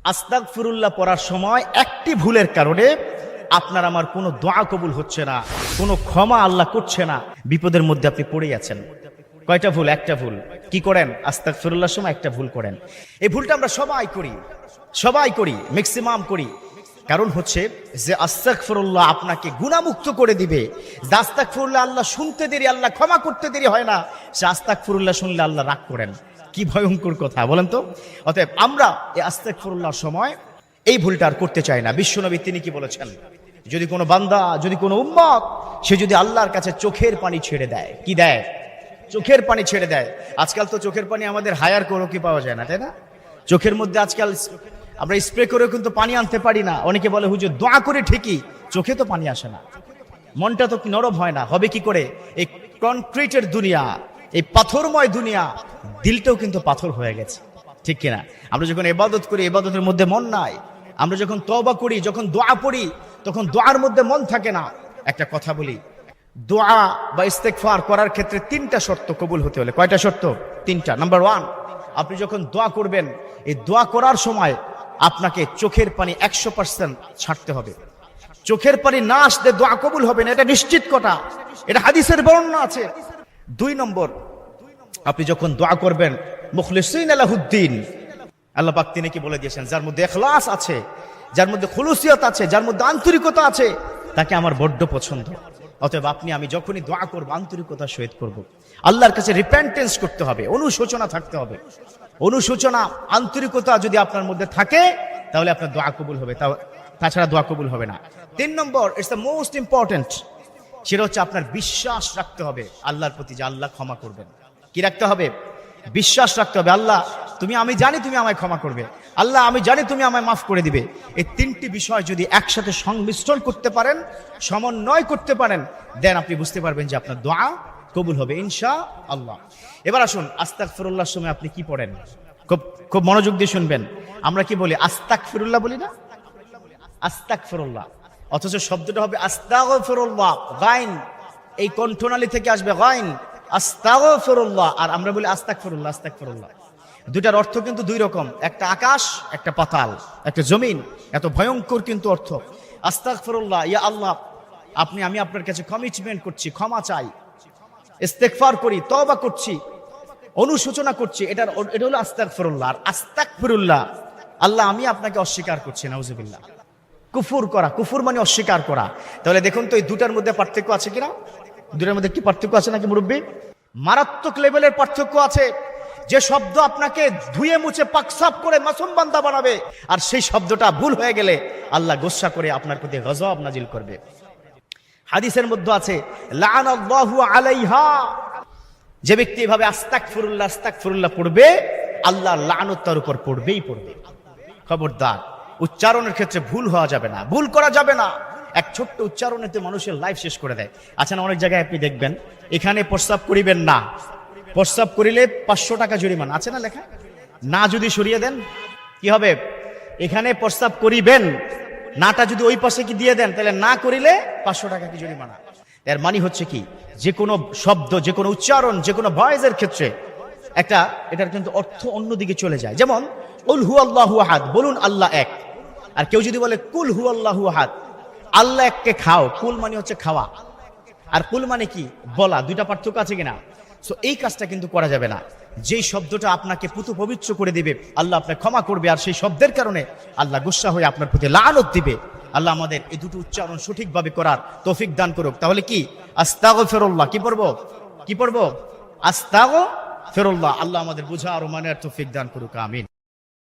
আস্তাগফিরুল্লাহ পড়ার সময় একটি ভুলের কারণে আপনার আমার কোনো দোয়া কবুল হচ্ছে না, কোনো ক্ষমা আল্লাহ করছে না, বিপদের মধ্যে আপনি পড়ে আছেন। কয়টা ভুল? একটা ভুল। কি করেন? আস্তাগফিরুল্লাহর সময় একটা ভুল করেন। এই ভুলটা আমরা সবাই করি, ম্যাক্সিমাম করি। কারণ হচ্ছে যে আস্তাগফিরুল্লাহ আপনাকে গুনাহমুক্ত করে দিবে। যে আস্তাগফিরুল্লাহ আল্লাহ শুনতে দেরি, আল্লাহ ক্ষমা করতে দেরি হয় না। সে আস্তাগফিরুল্লাহ শুনলে আল্লাহ রাগ করেন। কি ভয়ঙ্কর কথা বলেন তো। অতএব আমরা এই আস্তাগফিরুল্লাহর সময় এই ভুলটা আর করতে চাই না। বিশ্বনবী তিনি কি বলেছেন? যদি কোনো বান্দা, যদি কোনো উম্মত, সে যদি আল্লাহর কাছে চোখের পানি ছেড়ে দেয়, কি দেয়? চোখের পানি ছেড়ে দেয়। আজকাল তো চোখের পানি আমাদের হায়ার করেও কি পাওয়া যায় না, তাই না? চোখের মধ্যে আজকাল আমরা স্প্রে করেও কিন্তু পানি আনতে পারি না। অনেকে বলে হুজুর দোয়া করে ঠিকই, চোখে তো পানি আসে না, মনটা তো নরম হয় না। হবে কি করে? এই কনক্রিটের দুনিয়া, এই পাথরময় দুনিয়া, দিলটাও কিন্তু পাথর হয়ে গেছে, ঠিক কিনা? আমরা যখন ইবাদত করি, ইবাদতের মধ্যে মন নাই। আমরা যখন তওবা করি, যখন দোয়া পড়ি, তখন দোয়ার মধ্যে মন থাকে না। একটা কথা বলি, দোয়া বা ইস্তেগফার করার ক্ষেত্রে তিনটা শর্ত কবুল হতে হলে। কয়টা শর্ত? তিনটা। নাম্বার 1, আপনি যখন দোয়া করবেন, এই দোয়া করার সময় আপনাকে চোখের পানি 100% ছাড়তে হবে। চোখের পানি না আসলে দোয়া কবুল হবে না, এটা নিশ্চিত কথা, এটা হাদিসের বর্ণনা আছে। 2 নম্বর, আপনি যখন দোয়া করবেন, মুখলিসিন লাহুদ্দিন, আল্লাহ পাক তিনি কি বলে দিয়েছেন, যার মধ্যে ইখলাস আছে, যার মধ্যে খুলুসিয়ত আছে, যার মধ্যে আন্তরিকতা আছে, তাকে আমার বড্ড পছন্দ। অতএব আপনি আমি যখনই দোয়া করব, আন্তরিকতার সহিত করব। আল্লাহর কাছে রিপেন্টেন্স করতে হবে, অনুশোচনা থাকতে হবে। অনুশোচনা, আন্তরিকতা যদি আপনার মধ্যে থাকে, তাহলে আপনার দোয়া কবুল হবে, তাছাড়া দোয়া কবুল হবে না। 3 নম্বর, ইটস দ্য মোস্ট ইম্পর্টেন্ট, সেটা হচ্ছে আপনার বিশ্বাস রাখতে হবে আল্লাহর প্রতি, যে আল্লাহ ক্ষমা করবেন। কি রাখতে হবে? বিশ্বাস রাখতে হবে। আল্লাহ আমি জানি তুমি আমায় ক্ষমা করবে, আল্লাহ আমি জানি তুমি আমায় মাফ করে দিবে। এই 3টি বিষয় যদি একসাথে সংমিশ্রণ করতে পারেন, সমন্বয় করতে পারেন, দেন আপনি বুঝতে পারবেন যে আপনার দোয়া কবুল হবে ইনশাআল্লাহ। এবার আসুন, আস্তাগফিরুল্লাহর সময় আপনি কি পড়েন? খুব মনোযোগ দিয়ে শুনবেন। আমরা কি বলি? আস্তাগফিরুল্লাহ বলি না? আস্তাগফিরুল্লাহ, অথচ শব্দটা হবে আস্তাগফিরুল্লাহ। গাইন, এই কণ্ঠনালী থেকে আসবে গাইন, আস্তাগফিরুল্লাহ। আর আমরা বলি আস্তাগফিরুল্লাহ, আস্তাগফিরুল্লাহ। দুটার অর্থ কিন্তু 2 রকম, একটা আকাশ, একটা পাতাল, একটা জমিন। এত ভয়ঙ্কর কিন্তু অর্থ। আস্তাগফিরুল্লাহ, ইয়া আল্লাহ, আমি আপনার কাছে কমিটমেন্ট করছি, ক্ষমা চাই, ইস্তেগফার করি, তওবা করছি, অনুশোচনা করছি, এটা হলো আস্তাগফিরুল্লাহ। আর আস্তাগফিরুল্লাহ, আল্লাহ আমি আপনাকে অস্বীকার করছি, নাউজুবিল্লাহ। কুফর করা, কুফর মানে অস্বীকার করা। তাহলে দেখুন তো এই দুটার মধ্যে পার্থক্য আছে কিনা? দুটার মধ্যে কি পার্থক্য আছে নাকি মুরব্বী? মারাত্মক লেভেলের পার্থক্য আছে। যে শব্দ আপনাকে ধুয়ে মুছে পাকসাফ করে মাসুম বান্দা বানাবে, আর সেই শব্দটা ভুল হয়ে গেলে আল্লাহ গোসা করে আপনার প্রতি গজব নাজিল করবে। হাদিসের মধ্যে আছে, লাআনাল্লাহু আলাইহা, যে ব্যক্তি এভাবে আস্তাগফিরুল্লাহ আস্তাগফিরুল্লাহ পড়বে, আল্লাহর লানত তার উপর পড়বেই পড়বে। খবরদার, উচ্চারণের ক্ষেত্রে ভুল হওয়া যাবে না, ভুল করা যাবে না। এক ছোট্ট উচ্চারণেতে মানুষের লাইফ শেষ করে দেয়। আচ্ছা না, অনেক জায়গায় আপনি দেখবেন, এখানে প্রস্রাব করিবেন না, প্রস্রাব করিলে 500 টাকা জরিমানা আছে না লেখা? না যদি সরিয়ে দেন কি হবে? এখানে প্রস্রাব করিবেন, নাটা যদি ওই পাশে কি দিয়ে দেন, তাহলে না করিলে 500 টাকা কি জরিমানা। এর মানে হচ্ছে কি, যে কোনো শব্দ, যে কোনো উচ্চারণ, যে কোনো ভয়েসের ক্ষেত্রে এটার কিন্তু অর্থ অন্যদিকে চলে যায়। যেমন কুল হুয়াল্লাহু আহাদ, বলুন আল্লাহ এক। আর কেউ যদি বলে কুল হুয়াল্লাহু আহাদ, আল্লাহ এককে খাও, কুল মানে হচ্ছে খাওয়া, আর কুল মানে কি বলা, দুইটা পার্থক্য আছে কিনা? সো এই কাজটা কিন্তু করা যাবে না। যেই শব্দটা আপনাকে পুতু পবিত্র করে দিবে, আল্লাহ আপনাকে ক্ষমা করবে, আর সেই শব্দের কারণে আল্লাহ গুসা হয়ে আপনার প্রতি লানত দিবে। আল্লাহ আমাদের এই দুটো উচ্চারণ সঠিকভাবে করার তৌফিক দান করুক। তাহলে কি আস্তাগফিরুল্লাহ, কি পড়বো? আস্তাগফিরুল্লাহ। আল্লাহ আমাদের বুঝা আর মানার তৌফিক দান করুক, আমিন।